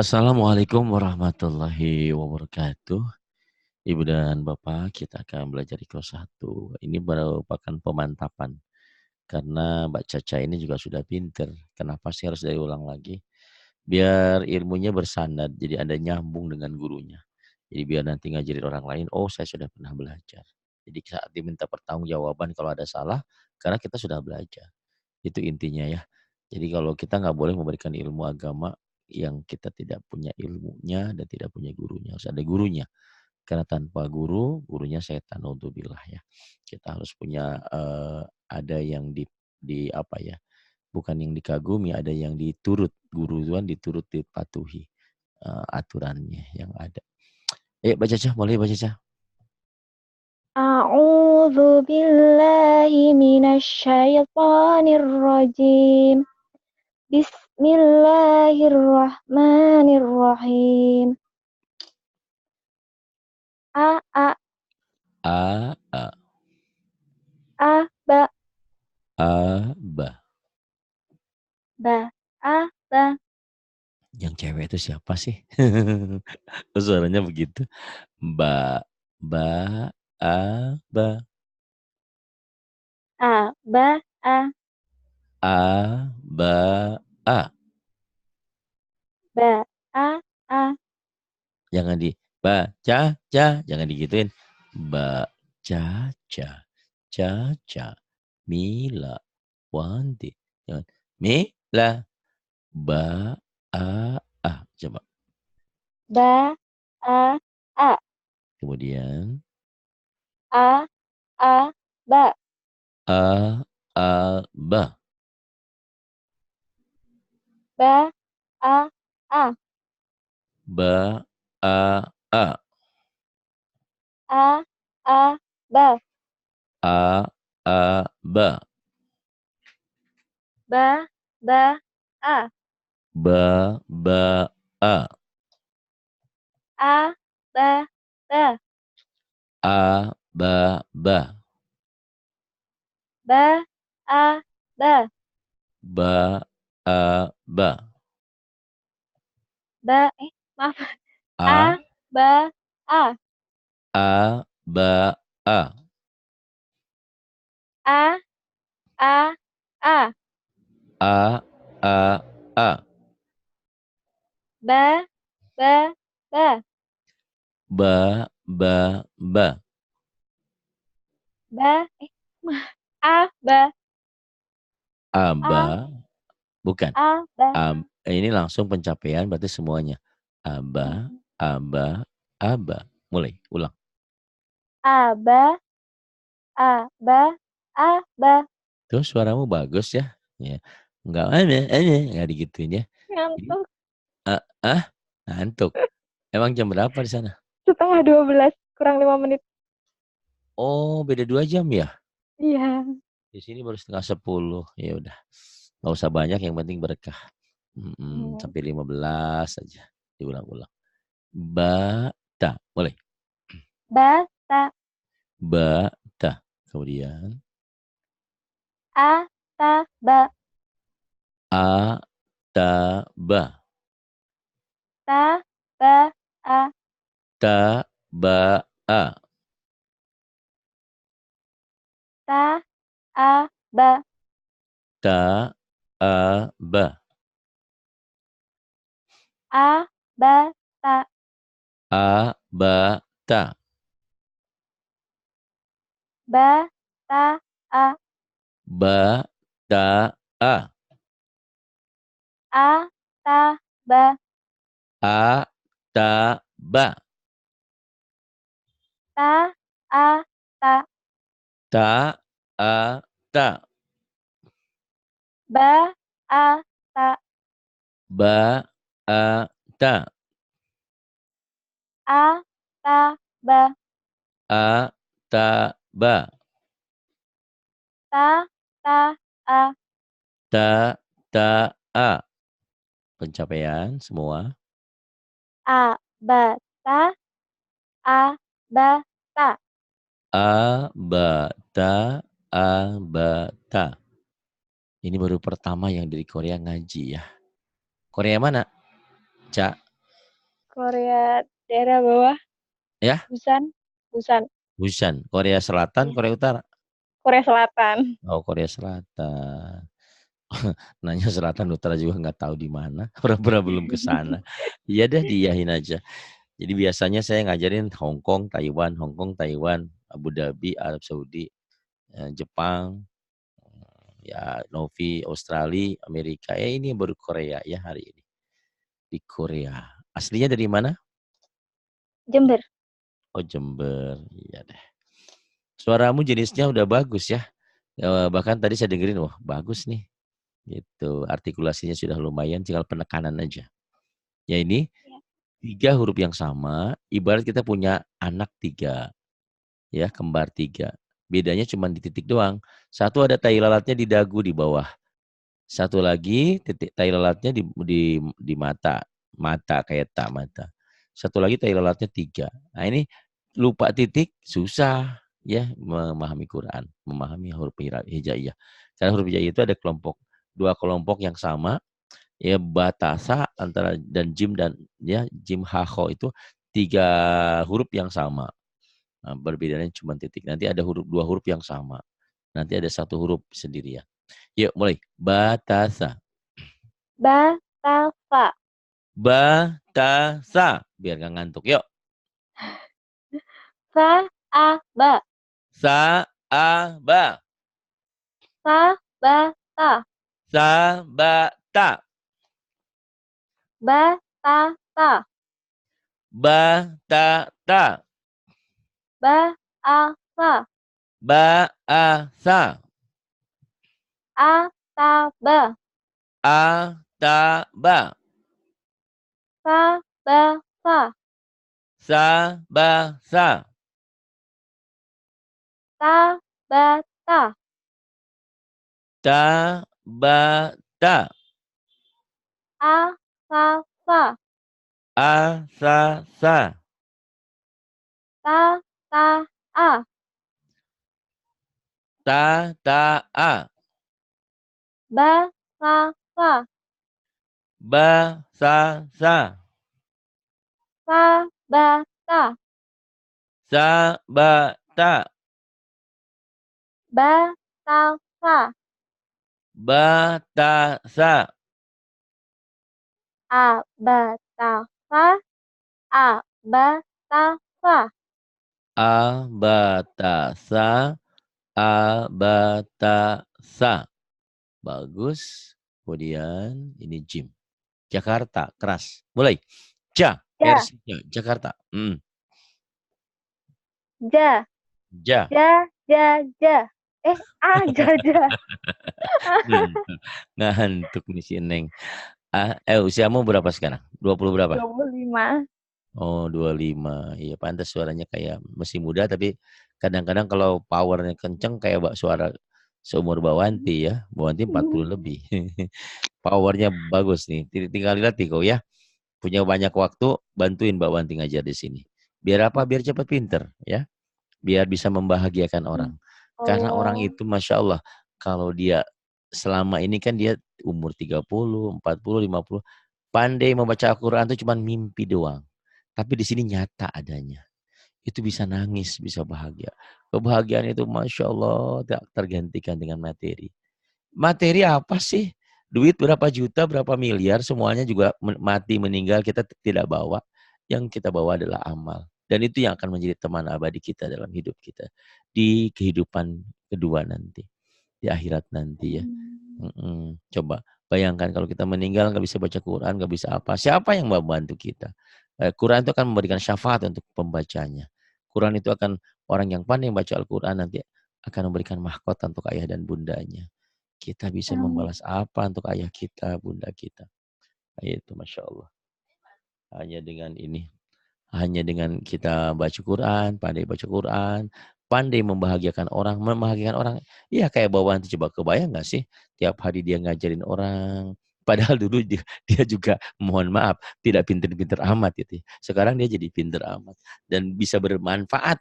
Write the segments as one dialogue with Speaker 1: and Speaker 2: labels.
Speaker 1: Assalamualaikum warahmatullahi wabarakatuh. Ibu dan Bapak, kita akan belajar kelas 1. Ini merupakan pemantapan. Karena Mbak Caca ini juga sudah pinter. Kenapa sih harus diulang lagi? Biar ilmunya bersandar, jadi Anda nyambung dengan gurunya. Jadi biar nanti ngajarin orang lain, oh saya sudah pernah belajar. Jadi saat diminta pertanggungjawaban kalau ada salah, karena kita sudah belajar. Itu intinya ya. Jadi kalau kita nggak boleh memberikan ilmu agama yang kita tidak punya ilmunya dan tidak punya gurunya. Harus ada gurunya. Karena tanpa guru, gurunya setan. Naudzubillah ya. Kita harus punya ada yang di apa ya? Bukan yang dikagumi, ada yang diturut. Guru Tuhan diturut dipatuhi aturannya yang ada. Ayo baca Cah, mulai baca Cah.
Speaker 2: A'udzu billahi minasyaitonir rajim. Bismillahirrahmanirrahim. A a
Speaker 1: A, A,
Speaker 2: a ba
Speaker 1: A, Ba.
Speaker 2: ba a ba
Speaker 1: Yang cewek itu siapa sih? Suaranya begitu. Ba, ba, a, ba,
Speaker 2: a ba a
Speaker 1: a, ba, a.
Speaker 2: ba a
Speaker 1: Jangan di baca, ca, jangan digituin. Baca, ca, ca, mila, wanti. Jangan mila, ba, a. Coba.
Speaker 2: ba a
Speaker 1: Kemudian
Speaker 2: a ba
Speaker 1: a, ba,
Speaker 2: ba a
Speaker 1: ba, a,
Speaker 2: a ba
Speaker 1: ba,
Speaker 2: ba a
Speaker 1: a,
Speaker 2: a ba
Speaker 1: ba,
Speaker 2: ba a ba
Speaker 1: ba, ba,
Speaker 2: maaf
Speaker 1: a,
Speaker 2: a ba a
Speaker 1: ba, a,
Speaker 2: a a a
Speaker 1: a, a,
Speaker 2: ba ba ba
Speaker 1: ba, ba,
Speaker 2: ba ba a
Speaker 1: aba, bukan.
Speaker 2: ba
Speaker 1: Ini langsung pencapaian berarti semuanya. Aba, aba, aba. Mulai, ulang.
Speaker 2: a ba ba
Speaker 1: Terus suaramu bagus ya. Ya. Enggak enggak digituin ya. Jadi,
Speaker 2: ngantuk
Speaker 1: ah, ngantuk. Emang jam berapa di sana?
Speaker 2: 11:30 kurang 5 menit.
Speaker 1: Oh, beda 2 jam ya?
Speaker 2: Iya.
Speaker 1: Di sini baru setengah 10. Ya udah. Nggak usah banyak, yang penting berkah.
Speaker 2: Hmm.
Speaker 1: Sampai 15 saja. Diulang-ulang. Bata. Mulai.
Speaker 2: Bata
Speaker 1: Bata. Kemudian.
Speaker 2: ba
Speaker 1: Ataba.
Speaker 2: ta ba a
Speaker 1: Taba'a.
Speaker 2: ta ba
Speaker 1: Ta'aba.
Speaker 2: ba ta
Speaker 1: Abata.
Speaker 2: ba ta a
Speaker 1: Bata'a.
Speaker 2: ta ba
Speaker 1: Ataba.
Speaker 2: ta ta
Speaker 1: Ta'ata.
Speaker 2: ba ta
Speaker 1: Ba'ata.
Speaker 2: ba
Speaker 1: Ataba.
Speaker 2: a
Speaker 1: Ta'a. Pencapaian semua.
Speaker 2: abata abata
Speaker 1: Abata. Abata. Ini baru pertama yang dari Korea ngaji ya. Korea mana, Cak?
Speaker 2: Korea daerah bawah.
Speaker 1: Ya,
Speaker 2: Busan. Busan.
Speaker 1: Busan. Korea Selatan,
Speaker 2: Iya.
Speaker 1: Korea Utara.
Speaker 2: Korea Selatan.
Speaker 1: Oh, Korea Selatan. Nanya Selatan Utara juga nggak tahu di mana. Pernah belum ke sana. Iya deh, diiyahin aja. Jadi biasanya saya ngajarin Hong Kong, Taiwan, Abu Dhabi, Arab Saudi, Jepang, ya Novi, Australia, Amerika. Ya ini baru Korea ya hari ini. Di Korea. Aslinya dari mana?
Speaker 2: Jember.
Speaker 1: Oh Jember. Iya deh. Suaramu jenisnya udah bagus ya. Bahkan tadi saya dengerin, wah bagus nih. Gitu. Artikulasinya sudah lumayan, tinggal penekanan aja. Ya ini
Speaker 2: Ya.
Speaker 1: 3 huruf yang sama, ibarat kita punya anak 3, ya kembar 3. Bedanya cuma di titik doang. Satu ada tai lalatnya di dagu di bawah. Satu lagi titik tai lalatnya di mata, mata kayak tak mata. Satu lagi tai lalatnya 3. Nah ini lupa titik susah ya memahami Quran, memahami huruf hijaiyah. Karena huruf hijaiyah itu ada dua kelompok yang sama, ya batasa antara dan jim hakho itu 3 huruf yang sama. Nah, perbedaannya cuma titik. Nanti ada dua huruf yang sama. Nanti ada 1 huruf sendirian. Yuk mulai. Batasa.
Speaker 2: Batasa.
Speaker 1: Batasa. Biar gak ngantuk. Yuk.
Speaker 2: Saaba.
Speaker 1: Saaba.
Speaker 2: Sabata.
Speaker 1: Sabata.
Speaker 2: Batata.
Speaker 1: Batata.
Speaker 2: Baasa.
Speaker 1: Baasa.
Speaker 2: Ataba.
Speaker 1: Ataba.
Speaker 2: Sabasa.
Speaker 1: Sabasa.
Speaker 2: Tabata.
Speaker 1: Tabata.
Speaker 2: Asasa.
Speaker 1: Asasa.
Speaker 2: Tataa.
Speaker 1: Tataa.
Speaker 2: Basasa.
Speaker 1: Basasa.
Speaker 2: Sabata.
Speaker 1: Sabata.
Speaker 2: Batasa.
Speaker 1: Batasa.
Speaker 2: Abatasa. Abatasa.
Speaker 1: Abatasa. Abatasa. Bagus. Kemudian ini Jim. Jakarta. Keras. Mulai. Ja.
Speaker 2: Ja.
Speaker 1: Jakarta.
Speaker 2: Ja.
Speaker 1: Ja.
Speaker 2: Ja. Ja. Ja. Ja. Ja.
Speaker 1: Ngantuk nih si Neng. Usiamu berapa sekarang? 20 berapa?
Speaker 2: 25.
Speaker 1: Oh, 25. Iya, pantas suaranya kayak masih muda, tapi kadang-kadang kalau powernya kenceng kayak suara seumur Mbak Wanti ya. Mbak Wanti 40 lebih. Powernya bagus nih. Tinggal lihat Tiko ya. Punya banyak waktu, bantuin Mbak Wanti ngajar di sini. Biar apa? Biar cepat pinter ya. Biar bisa membahagiakan orang. Karena orang
Speaker 2: Allah.
Speaker 1: itu Masya Allah, kalau dia selama ini kan dia umur 30, 40, 50, pandai membaca Al-Quran itu cuma mimpi doang. Tapi di sini nyata adanya. Itu bisa nangis, bisa bahagia. Kebahagiaan itu Masya Allah tak tergantikan dengan materi. Materi apa sih? Duit berapa juta, berapa miliar, semuanya juga mati, meninggal, kita tidak bawa. Yang kita bawa adalah amal. Dan itu yang akan menjadi teman abadi kita dalam hidup kita. Di kehidupan kedua nanti. Di akhirat nanti ya. Coba bayangkan kalau kita meninggal nggak bisa baca Quran, nggak bisa apa. Siapa yang membantu kita? Quran itu akan memberikan syafaat untuk pembacanya. Quran itu akan orang yang pandai membaca Al-Quran nanti akan memberikan mahkota untuk ayah dan bundanya. Kita bisa
Speaker 2: Amin.
Speaker 1: membalas apa untuk ayah kita, bunda kita. Itu Masya Allah. Hanya dengan ini. Hanya dengan kita baca Quran, pandai baca Quran, pandai membahagiakan orang. Iya kayak bawaan itu, coba kebayang nggak sih? Tiap hari dia ngajarin orang. Padahal dulu dia juga mohon maaf tidak pinter-pinter amat gitu. Sekarang dia jadi pinter amat dan bisa bermanfaat.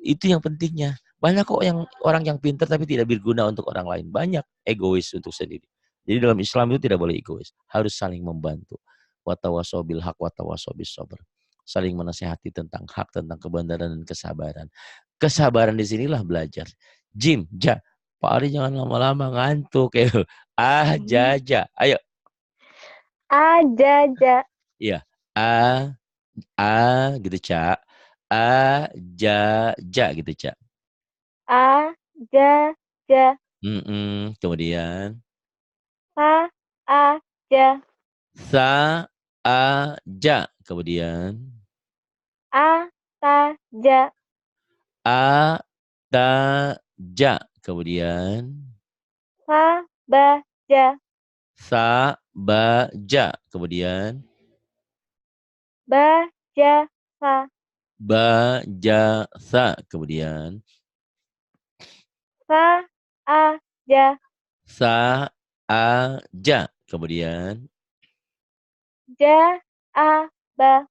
Speaker 1: Itu yang pentingnya. Banyak kok orang yang pinter tapi tidak berguna untuk orang lain. Banyak egois untuk sendiri. Jadi dalam Islam itu tidak boleh egois, harus saling membantu. wa tawassaw bil haq wa tawassaw bis sabr. Saling menasehati tentang hak, tentang kebenaran dan kesabaran. Kesabaran di sinilah belajar. Jim, ja. Pak Ari jangan lama-lama ngantuk. Jaja. Ayo.
Speaker 2: Ajaja.
Speaker 1: Iya. A, gitu, Cak. Ja gitu, Cak.
Speaker 2: Ajaja.
Speaker 1: Kemudian.
Speaker 2: Aja.
Speaker 1: Ja. Kemudian.
Speaker 2: Ataja.
Speaker 1: Ja. Kemudian.
Speaker 2: Sabaja.
Speaker 1: Ja. Kemudian.
Speaker 2: Bajasa.
Speaker 1: Bajasa. Kemudian.
Speaker 2: Saaja.
Speaker 1: Ja. Kemudian.
Speaker 2: Jaaba.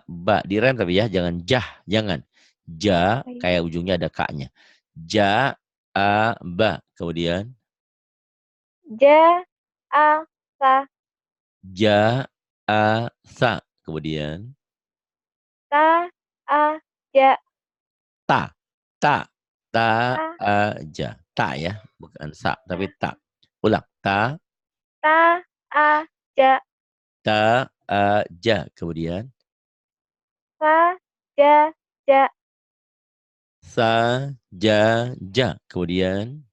Speaker 1: Ba. Direm tapi ya, jangan jah, jangan. Ja, kayak ujungnya ada kaknya. Ba. Kemudian.
Speaker 2: Jaasa.
Speaker 1: Sa. Kemudian.
Speaker 2: Taaja.
Speaker 1: Ta.
Speaker 2: Ta.
Speaker 1: Aja. Ta ya, bukan sa, tapi ta. Ulang.
Speaker 2: Taaja.
Speaker 1: Ja. Kemudian.
Speaker 2: Sajaja.
Speaker 1: Ja. Kemudian.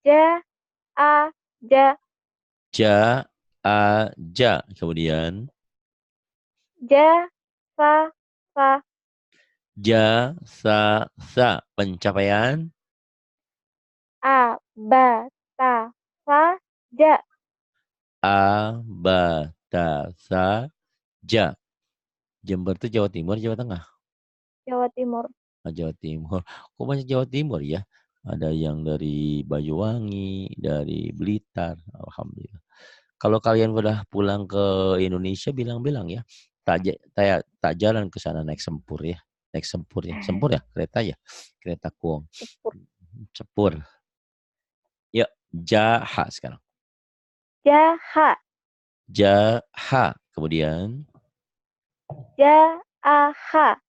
Speaker 2: Jaaja.
Speaker 1: Ja. Kemudian.
Speaker 2: Jasasa.
Speaker 1: Sa. Pencapaian.
Speaker 2: Abatasaja.
Speaker 1: Abatasaja. Jember itu Jawa Timur, Jawa Tengah?
Speaker 2: Jawa Timur.
Speaker 1: Jawa Timur. Kok banyak Jawa Timur ya? Ada yang dari Banyuwangi, dari Blitar. Alhamdulillah. Kalau kalian udah pulang ke Indonesia, bilang-bilang ya. Tak jalan ke sana naik sempur ya. Naik sempur ya. Sempur ya? Kereta ya? Kereta kuong. Cepur. Yuk, jaha sekarang.
Speaker 2: Jaha.
Speaker 1: Kemudian.
Speaker 2: Jaaha.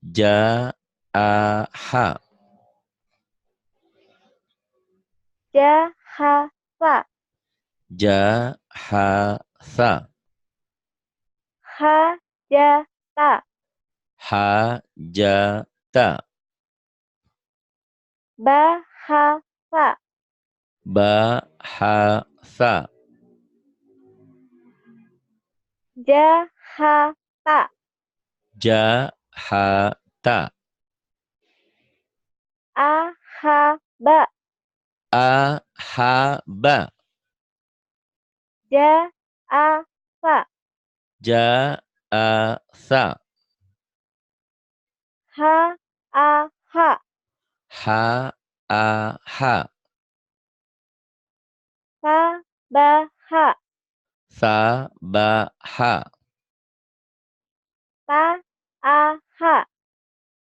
Speaker 1: Jaha.
Speaker 2: Jahasa.
Speaker 1: Jahasa.
Speaker 2: Hajata.
Speaker 1: Hajata.
Speaker 2: Bahasa.
Speaker 1: Bahasa.
Speaker 2: Jahata.
Speaker 1: Jahata.
Speaker 2: Ahaba.
Speaker 1: Ahaba.
Speaker 2: Jaasa.
Speaker 1: Jaasa.
Speaker 2: Ha-aha.
Speaker 1: Ha-aha.
Speaker 2: Sabaha.
Speaker 1: Sabaha.
Speaker 2: Ta-aha.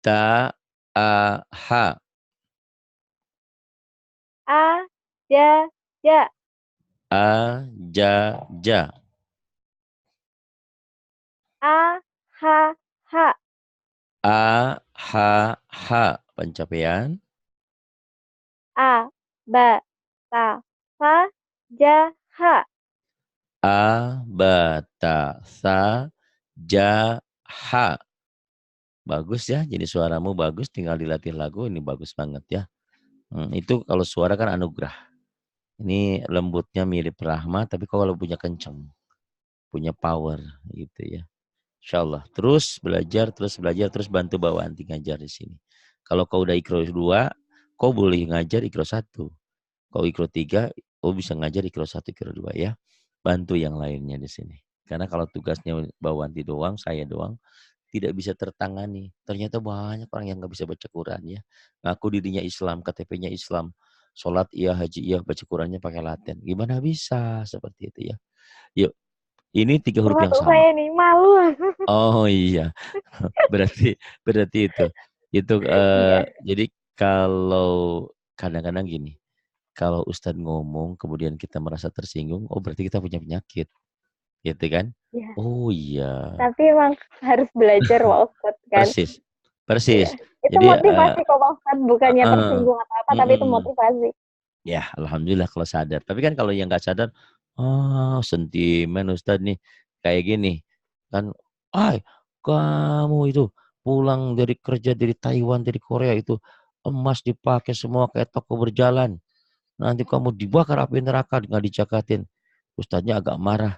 Speaker 1: Ta-aha.
Speaker 2: Ajaja.
Speaker 1: Ajaja.
Speaker 2: Ahaha.
Speaker 1: Ahaha. Pencapaian.
Speaker 2: Abatasajaha.
Speaker 1: Abatasajaha. Bagus ya, jadi suaramu bagus, tinggal dilatih lagu, ini bagus banget ya. Itu kalau suara kan anugerah. Ini lembutnya mirip Rahma, tapi kalau punya kenceng, punya power gitu ya. Insya Allah. Terus belajar, terus bantu Mbak Wanti ngajar di sini. Kalau kau udah ikro 2, kau boleh ngajar ikro 1. Kau ikro 3, kau bisa ngajar ikro 1, ikro 2 ya. Bantu yang lainnya di sini. Karena kalau tugasnya Mbak Wanti doang, saya doang, tidak bisa tertangani. Ternyata banyak orang yang nggak bisa baca Quran ya. Ngaku dirinya Islam, KTP-nya Islam. Sholat iya, haji iya, baca Qurannya pakai Latin. Gimana bisa seperti itu ya. Yuk, ini 3 huruf yang
Speaker 2: Termasuk
Speaker 1: sama.
Speaker 2: saya nih, malu.
Speaker 1: Oh iya, berarti itu.
Speaker 2: Iya.
Speaker 1: Jadi kalau kadang-kadang gini, kalau ustadz ngomong kemudian kita merasa tersinggung, oh berarti kita punya penyakit, gitu kan?
Speaker 2: Ya,
Speaker 1: Oh iya,
Speaker 2: tapi emang harus belajar Pak Ustadz kan.
Speaker 1: persis,
Speaker 2: Iya.
Speaker 1: persis.
Speaker 2: Itu
Speaker 1: Jadi,
Speaker 2: motivasi kok Pak Ustadz, bukannya
Speaker 1: heeh,
Speaker 2: tersinggung atau apa, tapi itu
Speaker 1: mhm.
Speaker 2: motivasi.
Speaker 1: Ya, alhamdulillah kalau sadar. Tapi kan kalau yang nggak sadar, sentimen Ustadz nih, kayak gini, kan, "Hai, kamu itu pulang dari kerja dari Taiwan, dari Korea itu, emas dipakai semua kayak toko berjalan. Nanti kamu dibakar api neraka, nggak dicakatin." Ustadznya agak marah,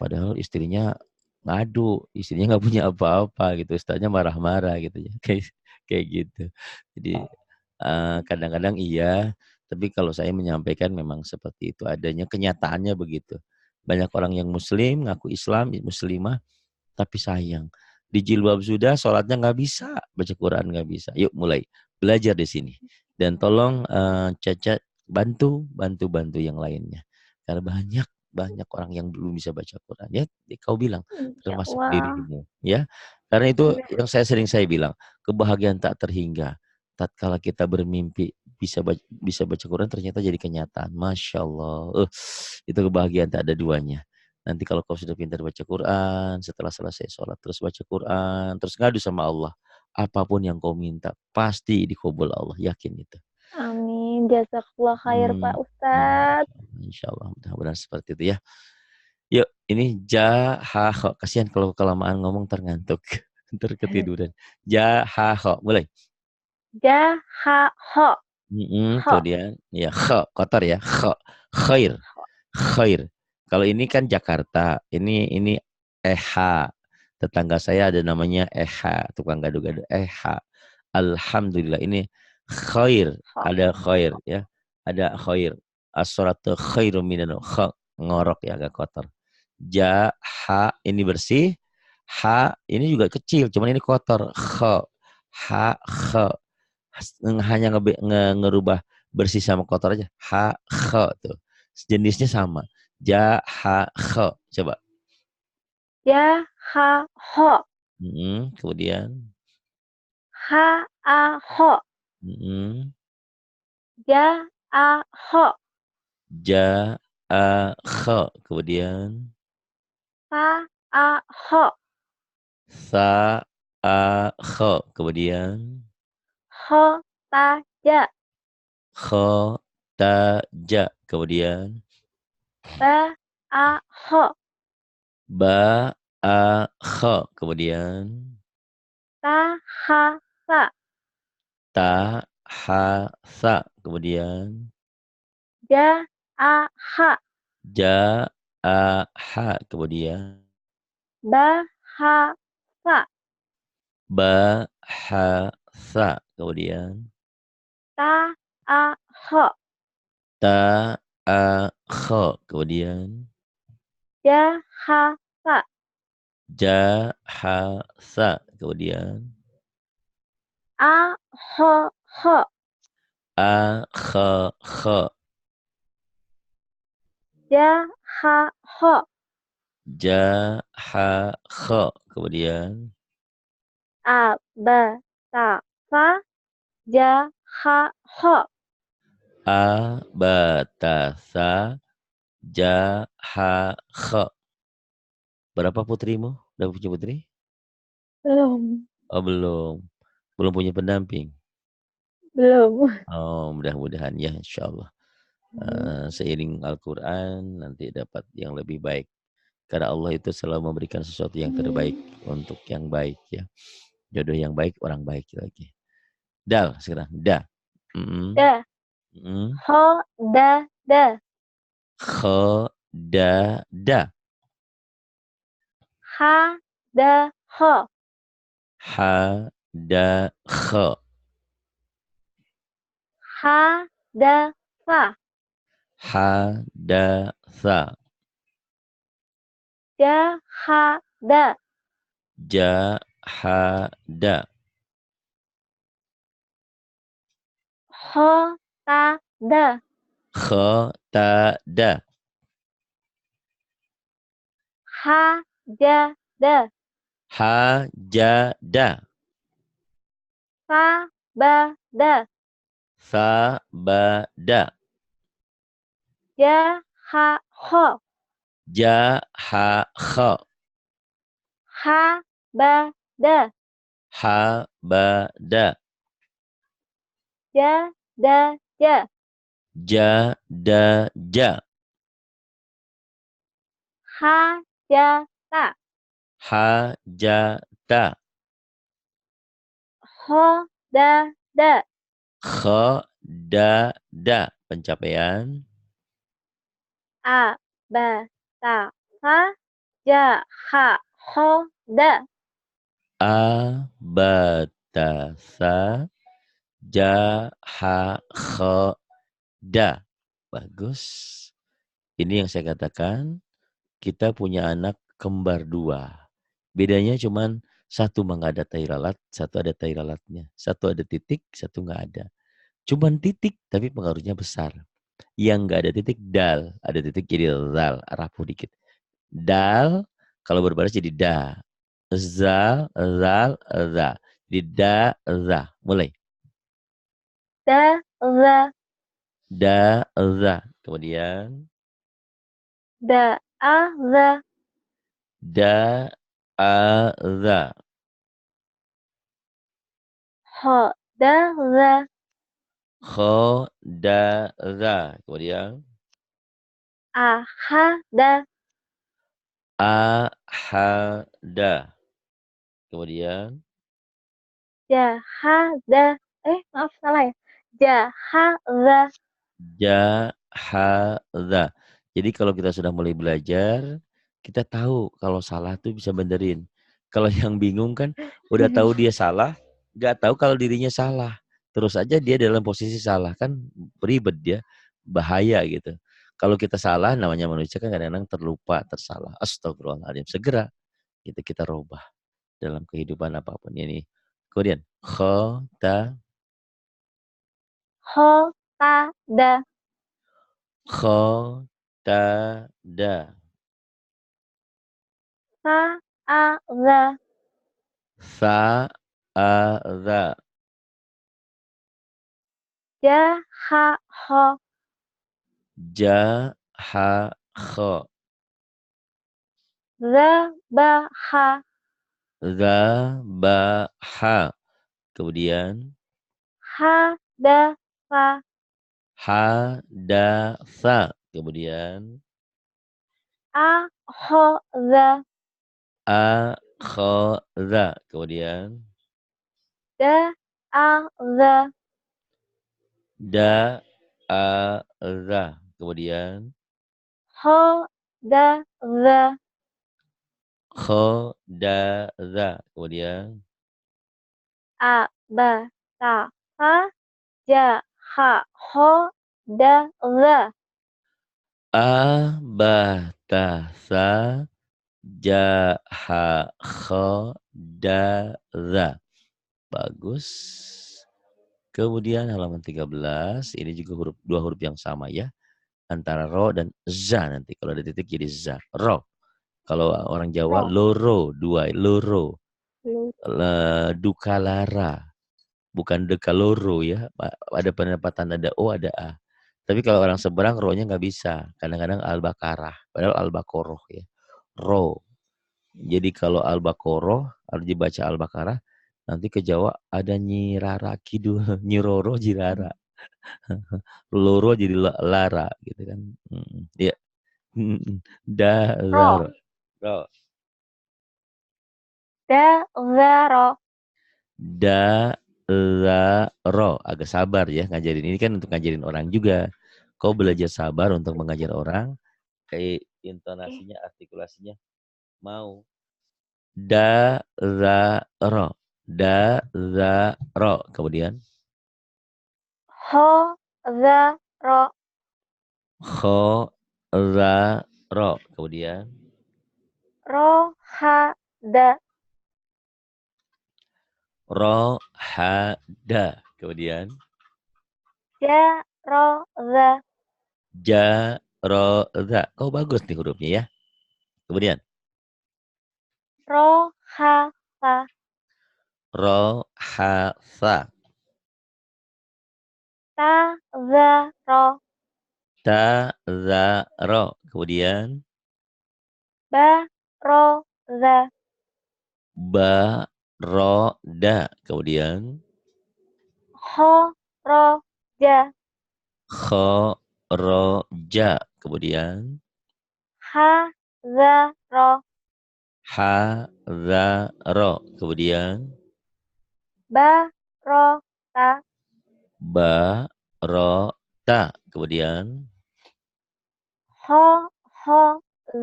Speaker 1: padahal istrinya ngadu, istrinya nggak punya apa-apa gitu, ustadznya marah-marah gitu ya, kayak gitu. Jadi, kadang-kadang iya, tapi kalau saya menyampaikan memang seperti itu adanya, kenyataannya begitu. Banyak orang yang muslim, ngaku Islam, muslimah, tapi sayang, dijilbab sudah, sholatnya nggak bisa, baca Quran nggak bisa. Yuk mulai, belajar di sini. Dan tolong, Caca bantu yang lainnya. Karena banyak banyak orang yang belum bisa baca Quran. Ya, kau bilang,
Speaker 2: Insya
Speaker 1: termasuk
Speaker 2: Allah.
Speaker 1: dirimu, ya. Karena itu
Speaker 2: Amin.
Speaker 1: yang saya bilang, kebahagiaan tak terhingga. Tatkala kita bermimpi bisa baca Quran ternyata jadi kenyataan. Masya Allah, itu kebahagiaan tak ada duanya. Nanti kalau kau sudah pintar baca Quran, setelah selesai sholat terus baca Quran, terus ngadu sama Allah. Apapun yang kau minta, pasti dikabul Allah, yakin itu.
Speaker 2: Amin. Jazakallah khair Pak
Speaker 1: Hmm,
Speaker 2: Ustadz.
Speaker 1: insya Allah, mudah-mudahan seperti itu ya. Yuk, ini ja, ha, ho. Kasihan kalau kelamaan ngomong terngantuk. Ntar ketiduran. Ja, ha, ho. Mulai.
Speaker 2: Ja, ha, ho. Ho.
Speaker 1: Kemudian, ya, kho. Kotor ya. Kho. Khair. Khair. Kalau ini kan Jakarta. Ini EH. Tetangga saya ada namanya EH. Tukang gado-gado. EH. Alhamdulillah. Ini khair.
Speaker 2: Ho.
Speaker 1: Ada khair ya. Ada khair. As-salatu khairu minan ngorok ya, agak kotor. Ja, ha, ini bersih. Ha, ini juga kecil, cuman ini kotor. Kho, ha, kho. Hanya ngerubah bersih sama kotor aja. Ha, kho tuh. Jenisnya sama. Ja, ha, kho. Coba.
Speaker 2: Ja, ha, ho.
Speaker 1: Kemudian.
Speaker 2: Ha, a, ho.
Speaker 1: mm,
Speaker 2: Ja, a, ho.
Speaker 1: Ja, a, kho. Kemudian.
Speaker 2: Sa, a, ho.
Speaker 1: Sa, a, kho. Kemudian.
Speaker 2: Ho, ta, ja.
Speaker 1: Kho, ta, ja. Kemudian.
Speaker 2: Ba, a, ho.
Speaker 1: Ba, a, kho. Kemudian.
Speaker 2: Ta, ha, sa.
Speaker 1: Ta, ha, sa. Kemudian.
Speaker 2: Ja, a, ha.
Speaker 1: Ja, a, ha. Kemudian.
Speaker 2: Ba, ha, sa.
Speaker 1: Ba, ha, sa. Kemudian.
Speaker 2: Ta, a, ho.
Speaker 1: Ta, a, kho. Kemudian.
Speaker 2: Ja, ha, sa.
Speaker 1: Ja, ha, sa. Kemudian.
Speaker 2: A, ho, ho.
Speaker 1: A, kho, kho.
Speaker 2: Ja, ha, ho.
Speaker 1: Ja, ha, kho. Kemudian.
Speaker 2: A, ba, ta, fa. Ja, ha, ho.
Speaker 1: A, ba, ta, sa. Ja, ha, kho. Berapa putrimu? Udah punya putri?
Speaker 2: Belum.
Speaker 1: Oh belum. Belum punya pendamping?
Speaker 2: Belum.
Speaker 1: Oh mudah-mudahan ya insyaallah.
Speaker 2: Amin.
Speaker 1: Seiring Al-Quran nanti dapat yang lebih baik. Karena Allah itu selalu memberikan sesuatu yang terbaik untuk yang baik ya. Jodoh yang baik, orang baik lagi. Dal sekarang. Da. Mm-mm.
Speaker 2: Da,
Speaker 1: Mm-mm.
Speaker 2: ho, da, da.
Speaker 1: Kho, da, da.
Speaker 2: Ha, da, ho.
Speaker 1: Ha, da, kho.
Speaker 2: Ha, da, fa.
Speaker 1: Ha, da, sa.
Speaker 2: Ja, ha, da.
Speaker 1: Ja, ha, da.
Speaker 2: Ho, ta, da.
Speaker 1: Kho, ta, da.
Speaker 2: Ha, ja, da.
Speaker 1: Ha, ja, da.
Speaker 2: Fa, ba, da.
Speaker 1: Sa, ba, da.
Speaker 2: Ja, ha, ho.
Speaker 1: Ja, ha, kha.
Speaker 2: Ha, ba, da.
Speaker 1: Ha, ba, da.
Speaker 2: Ja, da, ja.
Speaker 1: Ja, da, ja.
Speaker 2: Ha, ja, ta.
Speaker 1: Ha, ja, ta.
Speaker 2: Ho, da, da.
Speaker 1: Kha, da, da. Pencapaian.
Speaker 2: A, ba, ta, fa. Ja, ha, ho, da.
Speaker 1: A, ba, ta, sa. Ja, ha, kha, da. Bagus. Ini yang saya katakan, kita punya anak kembar dua. Bedanya cuman satu mah nggak ada tai lalat, satu ada tai lalatnya. Satu ada titik, satu nggak ada. Cuman titik, tapi pengaruhnya besar. Yang nggak ada titik, dal. Ada titik jadi zal, rapuh dikit. Dal, kalau berbaris jadi da. Zal, zal, za. Jadi da, za. Mulai.
Speaker 2: Da, za.
Speaker 1: Da, za. Kemudian
Speaker 2: Da, a, za.
Speaker 1: da, a, za.
Speaker 2: Ho, da, za.
Speaker 1: Kho, da, za. Kemudian
Speaker 2: A, ha, da.
Speaker 1: a, ha, da. Kemudian
Speaker 2: Ja, ha, da. Maaf, salah ya. Ja, ha, za.
Speaker 1: ja, ha, za. Jadi kalau kita sudah mulai belajar, kita tahu kalau salah tuh bisa benerin. Kalau yang bingung kan udah tahu dia salah, nggak tahu kalau dirinya salah. Terus aja dia dalam posisi salah kan ribet dia, bahaya gitu. Kalau kita salah namanya manusia kan kadang-kadang terlupa, tersalah. Astagfirullahaladzim. Segera kita robah dalam kehidupan apapun ini. Kemudian kho, ta,
Speaker 2: Ho, ta, da.
Speaker 1: kho, ta, da.
Speaker 2: Sa, a, za.
Speaker 1: Sa, a, za.
Speaker 2: Ja, ha, ho.
Speaker 1: Ja, ha, kho.
Speaker 2: Za, ba, ha.
Speaker 1: Za, ba, ha. Kemudian
Speaker 2: Ha, da, fa.
Speaker 1: ha, da, sa. Kemudian
Speaker 2: A, ho, za.
Speaker 1: a, kho, za. Kemudian
Speaker 2: Da, a, za.
Speaker 1: da, a, za. Kemudian
Speaker 2: Ho, da, za.
Speaker 1: kho, da, za. Kemudian
Speaker 2: A, ba, ta, fa. Ja, ha, ho, da, za.
Speaker 1: a, ba, ta, sa. Ja, ha, kho, da, za. Bagus. Kemudian halaman 13, ini juga dua huruf yang sama ya. Antara ro dan za nanti. Kalau ada titik jadi za. Ro. Kalau orang Jawa,
Speaker 2: Ro.
Speaker 1: loro, dua, loro.
Speaker 2: Lu.
Speaker 1: Dukalara. Bukan dekaloro ya. Ada penempatan, ada O, ada A. Tapi kalau orang seberang, ro-nya nggak bisa. Kadang-kadang al-bakarah. Padahal al-bakoroh ya. Ro. Jadi kalau al-bakoroh, harus dibaca al-bakarah. Nanti ke Jawa ada Nyirara Kidul, Nyiroro Jirara. Loro jadi lara gitu kan. Iya. Da,
Speaker 2: Ro.
Speaker 1: zaro. Ro.
Speaker 2: Da, za, ro.
Speaker 1: Da, ro. Agak sabar ya ngajarin. Ini kan untuk ngajarin orang juga. Kau belajar sabar untuk mengajar orang. Kayak intonasinya, artikulasinya mau. Da, ro. Da, ro. Kemudian
Speaker 2: Ho, za, ro.
Speaker 1: kho, ro. Kemudian
Speaker 2: Ro, ha, da.
Speaker 1: ro, ha, da. Kemudian
Speaker 2: Ja, ro, za.
Speaker 1: ja, ro, za. Oh bagus nih hurufnya ya. Kemudian
Speaker 2: Ro, ha, fa.
Speaker 1: ro, ha, sa.
Speaker 2: Ta, za, ro.
Speaker 1: Ta, za, ro. Kemudian
Speaker 2: Ba, ro, za.
Speaker 1: ba, ro, da. Kemudian
Speaker 2: Ho, ro, ja.
Speaker 1: kho, ro, ja. Kemudian
Speaker 2: Ha, za, ro.
Speaker 1: ha, za, ro. Kemudian
Speaker 2: Ba, ro, ta.
Speaker 1: ba, ro, ta. Kemudian
Speaker 2: Ho, ho,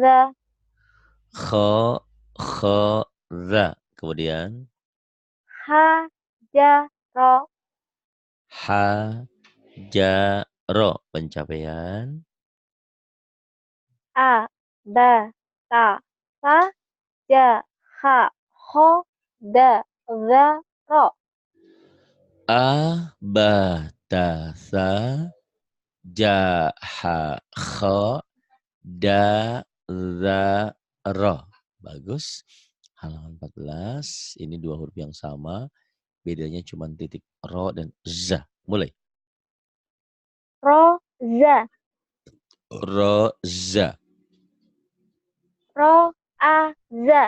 Speaker 2: za.
Speaker 1: kho, kho, za. Kemudian
Speaker 2: Ha, ja, ro.
Speaker 1: ha, ja, ro. Pencapaian
Speaker 2: A, ba, ta, sa. Ja, ha, ho, da, za, ro.
Speaker 1: a, ba, ta, sa, ja, ha, kho, da, za, ro. Bagus. Halaman 14. Ini dua huruf yang sama. Bedanya cuma titik ro dan za. Mulai.
Speaker 2: Ro, za.
Speaker 1: Ro, za.
Speaker 2: Ro, a, za.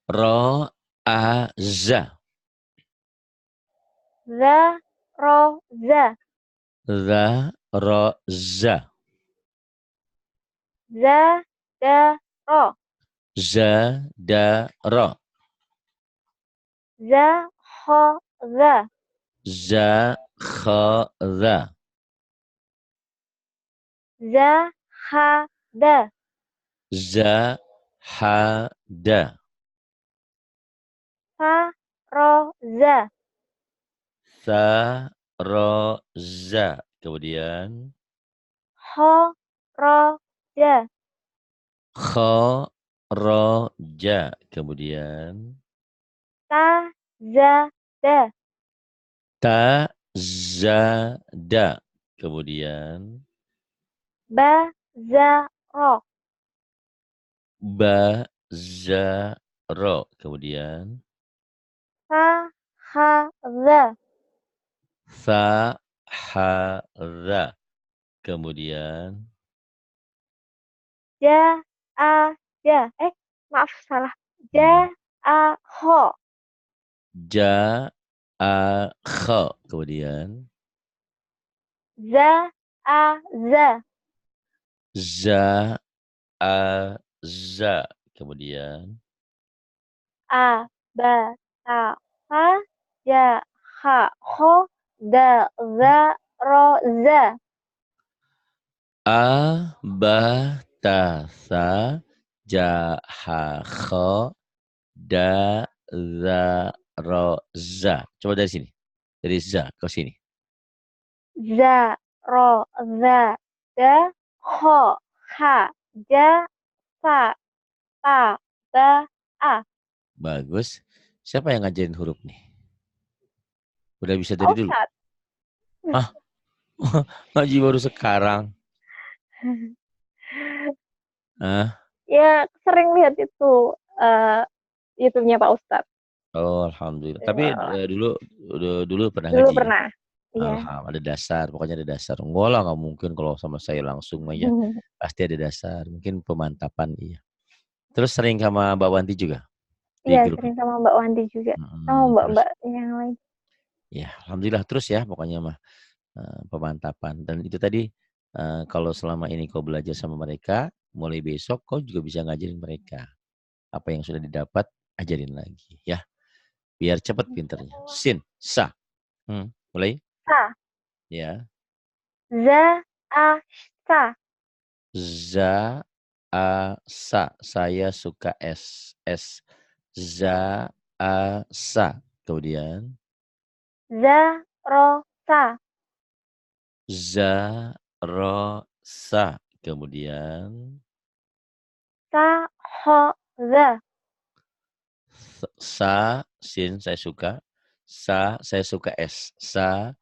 Speaker 1: Ro, a, za.
Speaker 2: Za, ro, za.
Speaker 1: Za, ro, za.
Speaker 2: Za, da, ro.
Speaker 1: Za, da, ro.
Speaker 2: Za, ho, za.
Speaker 1: Za, kho, za.
Speaker 2: Za, ha, da.
Speaker 1: Za, ha, da.
Speaker 2: Sa, ro, za.
Speaker 1: Sa, ro, za. Kemudian
Speaker 2: Ho, ro, ja.
Speaker 1: kho, ro, ja. Kemudian
Speaker 2: Ta, za, da.
Speaker 1: ta, za, da. Kemudian
Speaker 2: Ba, za, ro.
Speaker 1: ba, za, ro. Kemudian
Speaker 2: Sa, ha, za.
Speaker 1: sa, ha, za. Kemudian
Speaker 2: Ja, a, ja. Maaf, salah. Ja, a, ho.
Speaker 1: ja, a, kho. Kemudian
Speaker 2: Za, a, za.
Speaker 1: za, a, za. Kemudian
Speaker 2: A, ba, ta, sa. Ja, ha, ho. Da, za, ro, za.
Speaker 1: a, ba, ta, sa, ja, ha, kho, da, za, ro, za. Coba dari sini. Dari za ke sini.
Speaker 2: Za, ro, za, da, ho, ha, ja, sa, ta, ba, a.
Speaker 1: Bagus. Siapa yang ngajarin huruf nih? Udah bisa
Speaker 2: Pak
Speaker 1: dari dulu?
Speaker 2: Ustadz.
Speaker 1: Hah? Ngaji baru sekarang? Ah,
Speaker 2: Ya, sering lihat itu eh YouTube-nya Pak Ustadz.
Speaker 1: oh alhamdulillah. Tapi
Speaker 2: Ya,
Speaker 1: dulu pernah
Speaker 2: dulu
Speaker 1: ngaji ya?
Speaker 2: pernah. Iya.
Speaker 1: Ada dasar, pokoknya ada dasar. Enggak lah, nggak mungkin kalau sama saya langsung aja. Pasti ada dasar. Mungkin pemantapan, iya. Terus sering sama Mbak Wanti juga di
Speaker 2: Iya,
Speaker 1: grup
Speaker 2: sering
Speaker 1: itu.
Speaker 2: sama Mbak Wanti juga. Sama
Speaker 1: Terus,
Speaker 2: mbak-mbak yang lain.
Speaker 1: ya alhamdulillah terus ya pokoknya mah pemantapan. Dan itu tadi kalau selama ini kau belajar sama mereka, mulai besok kau juga bisa ngajarin mereka. Apa yang sudah didapat, ajarin lagi ya. Biar cepat pinternya. Sin, sa. Mulai
Speaker 2: Sa,
Speaker 1: ya.
Speaker 2: za, a, sa.
Speaker 1: Za, a, sa. Saya suka es. Es. Za, a, sa. Kemudian
Speaker 2: Za, ro, sa.
Speaker 1: za, ro, sa. Kemudian
Speaker 2: Sa, ho, za.
Speaker 1: sa, sin, saya suka. Sa, saya suka es. Sa,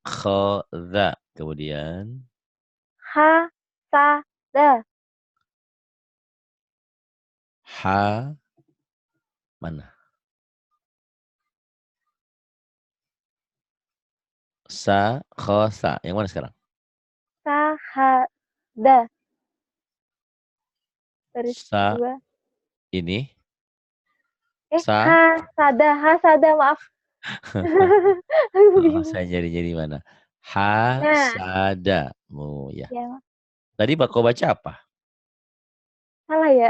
Speaker 1: kho, za. Kemudian
Speaker 2: Ha, sa, da.
Speaker 1: ha, mana? Sa, kho, sa. Yang mana sekarang?
Speaker 2: Sahada. Baris
Speaker 1: Sa
Speaker 2: 2.
Speaker 1: ini. Sa.
Speaker 2: Hasada, maaf.
Speaker 1: Oh, saya jadi mana?
Speaker 2: Nah,
Speaker 1: Hasada. Oh ya.
Speaker 2: ya,
Speaker 1: Tadi kau baca apa?
Speaker 2: salah ya.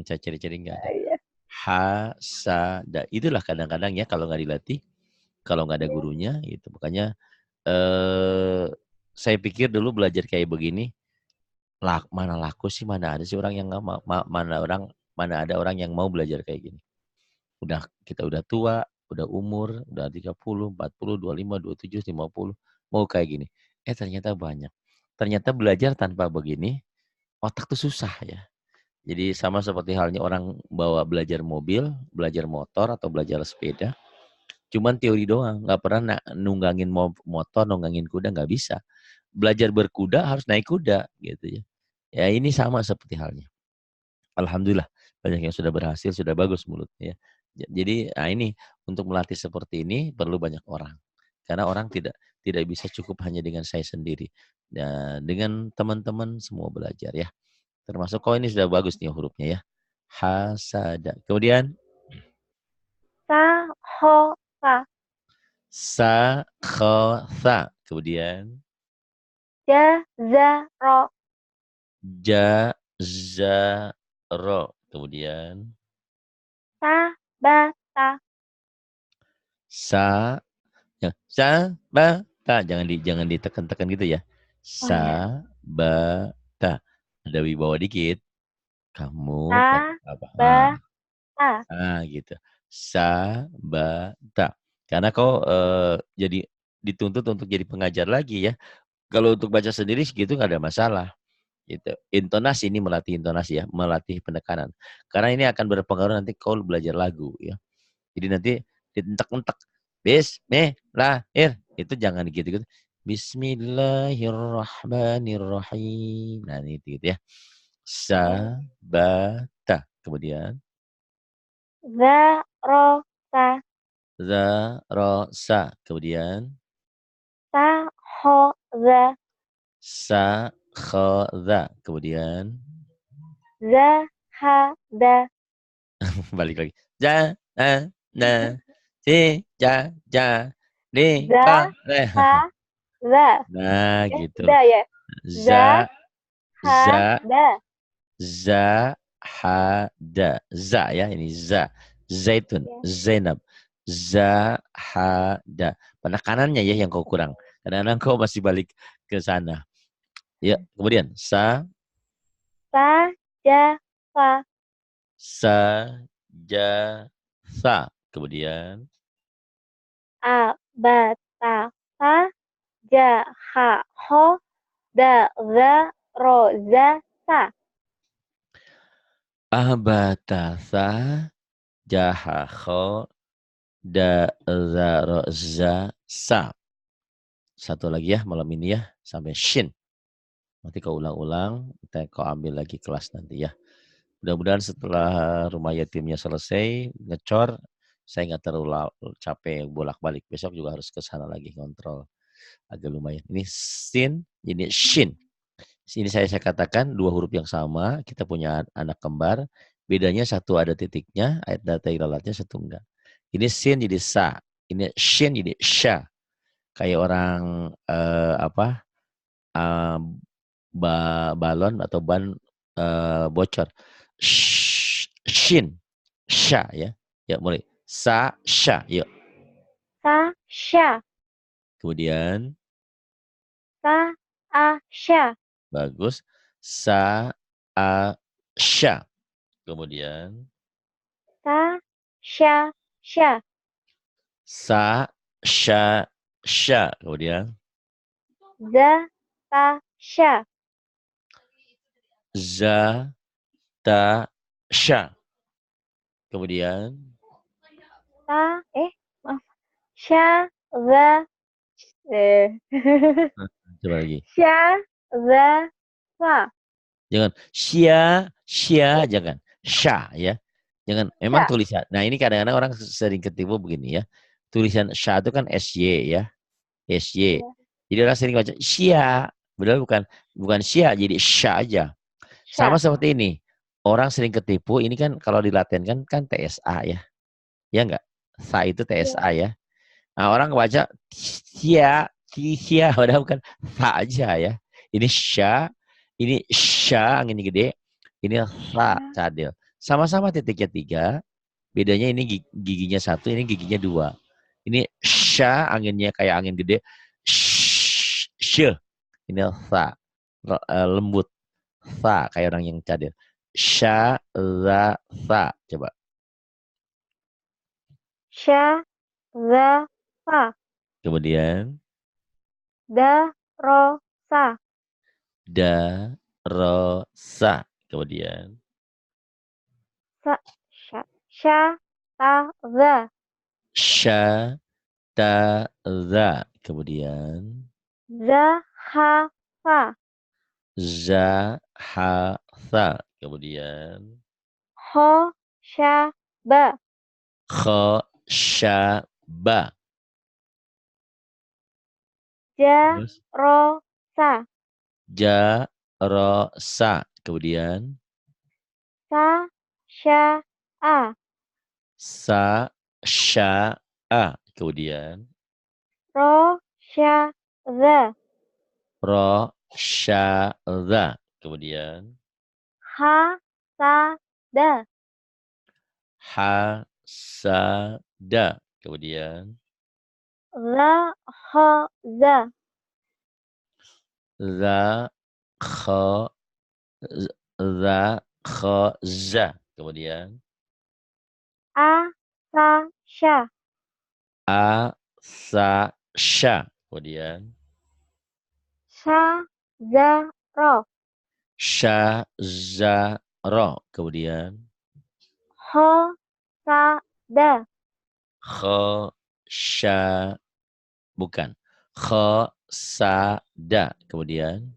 Speaker 1: Saya cari-cari nggak ada.
Speaker 2: Iya.
Speaker 1: Hasada. Itulah kadang-kadang ya kalau nggak dilatih, kalau nggak ada
Speaker 2: Iya.
Speaker 1: gurunya, gitu. Makanya saya pikir dulu belajar kayak begini, mana laku sih, mana ada sih orang yang nggak mau, mana ada orang yang mau belajar kayak gini. Kita udah tua, udah umur, udah 30, 40, 25, 27, 50, mau kayak gini. Ternyata banyak. Ternyata belajar tanpa begini, otak tuh susah ya. Jadi sama seperti halnya orang belajar mobil, belajar motor, atau belajar sepeda. Cuman teori doang, nggak pernah nunggangin motor, nunggangin kuda, nggak bisa. Belajar berkuda harus naik kuda gitu ya. Ya ini sama seperti halnya. Alhamdulillah banyak yang sudah berhasil, sudah bagus mulutnya. Jadi ini untuk melatih seperti ini perlu banyak orang. Karena orang tidak bisa cukup hanya dengan saya sendiri. Dan dengan teman-teman semua belajar ya. Termasuk kau ini sudah bagus nih hurufnya ya. Hasada. Kemudian
Speaker 2: Sahofa.
Speaker 1: Sakhotha. Kemudian
Speaker 2: Jazaro.
Speaker 1: Jazaro. Kemudian
Speaker 2: Sabata.
Speaker 1: sa ya, sabata. Jangan ditekan-tekan gitu ya.
Speaker 2: Oh ya.
Speaker 1: Sabata. Ada wibawa dikit. Kamu pakai apa?
Speaker 2: Sabata.
Speaker 1: Gitu. Sabata. Karena kau jadi dituntut untuk jadi pengajar lagi ya. Kalau untuk baca sendiri segitu nggak ada masalah. Gitu. Intonasi ini melatih intonasi ya, melatih penekanan. Karena ini akan berpengaruh nanti kau belajar lagu ya. Jadi nanti dientek-entek. Bismillahir. Itu jangan gitu-gitu. Bismillahirrahmanirrahim. Nah ini gitu ya. Sabata. Kemudian
Speaker 2: Zarosa.
Speaker 1: Zarosa. Kemudian
Speaker 2: Sahoza.
Speaker 1: Sakhoza. Kemudian
Speaker 2: Zahada.
Speaker 1: balik lagi. Na, si, di, pa, re.
Speaker 2: Zahada.
Speaker 1: Nah, gitu.
Speaker 2: Da ya.
Speaker 1: Za, za,
Speaker 2: Zahada.
Speaker 1: zahada. Za ya, ini za. Zaitun,
Speaker 2: Ya.
Speaker 1: Zainab. Zahada. Penekanannya ya yang kau kurang. Kadang-kadang kau masih balik ke sana. Ya, kemudian
Speaker 2: Sajafa.
Speaker 1: sajasa. Kemudian
Speaker 2: Abatafa. Jahaho. Rozasa.
Speaker 1: abatasa jahaho sa. Satu lagi ya malam ini ya sampai shin. Nanti kau ulang-ulang, kau ambil lagi kelas nanti ya. Mudah-mudahan setelah rumah yatimnya selesai, ngecor, saya nggak terlalu capek bolak-balik. Besok juga harus ke sana lagi kontrol. Agak lumayan. Ini sin, ini shin. Ini saya katakan dua huruf yang sama, kita punya anak kembar, bedanya satu ada titiknya, ayat data ilalatnya, satu enggak. Ini sin jadi sa, ini shin jadi sya. Kayak orang eh, balon atau ban bocor. Shin, sya ya. Ya mulai. Sa, sya, yuk.
Speaker 2: Sasha.
Speaker 1: Kemudian,
Speaker 2: Saasha.
Speaker 1: bagus. Sa, a, sya. Kemudian,
Speaker 2: Sasha. Sha.
Speaker 1: sa, sya, sya. Kemudian,
Speaker 2: Zatasha.
Speaker 1: za, ta, sya. Kemudian,
Speaker 2: Maaf. Sha. Za.
Speaker 1: coba lagi.
Speaker 2: Sha. Za. Sa.
Speaker 1: Jangan sya, jangan. Sya ya. Jangan, memang
Speaker 2: Sha.
Speaker 1: tulisan. Nah ini kadang-kadang orang sering ketipu begini ya. Tulisan sya itu kan SY ya. SY.
Speaker 2: Ya.
Speaker 1: Jadi orang sering baca sya. Padahal bukan sya, jadi sya aja. Sama
Speaker 2: Sya.
Speaker 1: seperti ini. Orang sering ketipu, ini kan kalau dilatenkan kan TSA ya. Ya enggak? Sa itu TSA
Speaker 2: Iya.
Speaker 1: ya. Nah, orang baca sia, sia, padahal bukan sa aja ya. Ini sya, ini sya anginnya gede, ini sa
Speaker 2: Sya.
Speaker 1: cadel. Sama-sama titiknya 3, bedanya ini giginya 1, ini giginya 2. Ini sya anginnya kayak angin gede, sh, ini sa, lembut, sa kayak orang yang cadel. Sya, za, sa. Coba.
Speaker 2: Sya. Za. Sa.
Speaker 1: Kemudian
Speaker 2: Da. Ro. Sa.
Speaker 1: da, ro, sa. Kemudian
Speaker 2: Sa. Sya. Sya. Ta. Za.
Speaker 1: sya, ta, za. Kemudian
Speaker 2: Za. Ha. Sa.
Speaker 1: za, ha, sa. Kemudian
Speaker 2: Ho. Sya. Ba.
Speaker 1: kho, sya, ba.
Speaker 2: Ja.
Speaker 1: Terus
Speaker 2: Ro. Sa.
Speaker 1: ja, ro, sa. Kemudian
Speaker 2: Sa. Sya. A.
Speaker 1: sa, sya, a. Kemudian
Speaker 2: Ro. Sya. Za.
Speaker 1: ro, sya, za. Kemudian
Speaker 2: Ha. Sa. Da.
Speaker 1: ha, sa, da. Kemudian
Speaker 2: La. Ho. Za.
Speaker 1: za, kho, za, kho, za. Kemudian
Speaker 2: A. Sa. Sya.
Speaker 1: a, sa, sya. Kemudian
Speaker 2: Sya. Za. Ro.
Speaker 1: sya, za, ro. Kemudian
Speaker 2: Ho. Sa. Da.
Speaker 1: kho, sya, bukan. Kho, sa, da. Kemudian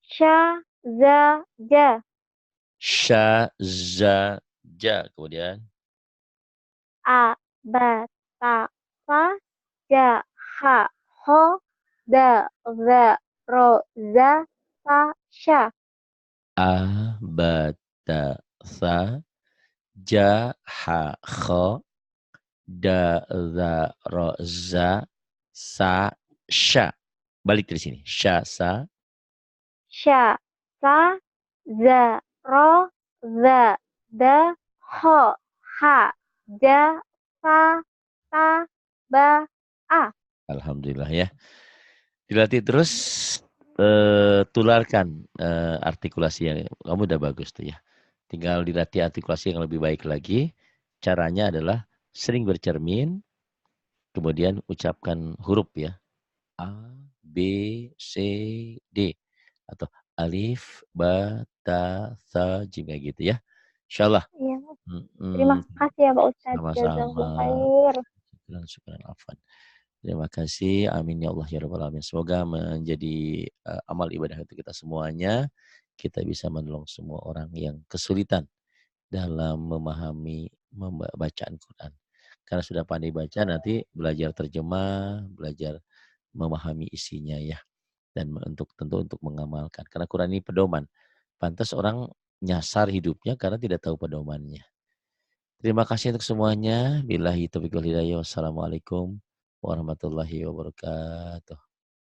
Speaker 2: Sya. Za. Ja.
Speaker 1: sya, za, ja. Kemudian
Speaker 2: A. Ba. Ta. Sa. Ja. Ha. Ho. Da. Za. Ro. Za. Sa. Sya.
Speaker 1: a, ba, ta, sa, ja, ha, kho, da, za, ro, za, sa, sya. Balik dari sini. Sya, sa,
Speaker 2: Sya. Sa. Za. Ro. Za. Da. Ho. Ha. Ja. Sa. Ta. Ba. A.
Speaker 1: alhamdulillah ya. Dilatih terus, tularkan artikulasi yang kamu udah bagus tuh ya. Tinggal dilatih artikulasi yang lebih baik lagi. Caranya adalah sering bercermin, kemudian ucapkan huruf ya. A, B, C, D. Atau alif, ba, ta, sa, jim kayak gitu ya. Insyaallah.
Speaker 2: Iya. Terima
Speaker 1: Mhm.
Speaker 2: kasih ya Pak Ustadz.
Speaker 1: Sama-sama.
Speaker 2: Jazakallahu khair.
Speaker 1: Syukran, syukran, afwan. Terima kasih. Amin ya Allah ya rabbal alamin. Semoga menjadi amal ibadah untuk kita semuanya. Kita bisa menolong semua orang yang kesulitan dalam memahami bacaan Quran. Karena sudah pandai baca, nanti belajar terjemah, belajar memahami isinya ya. Dan tentu untuk mengamalkan. Karena Quran ini pedoman. Pantas orang nyasar hidupnya karena tidak tahu pedomannya. Terima kasih untuk semuanya. Billahi taufiq wal hidayah. Wassalamualaikum warahmatullahi wabarakatuh.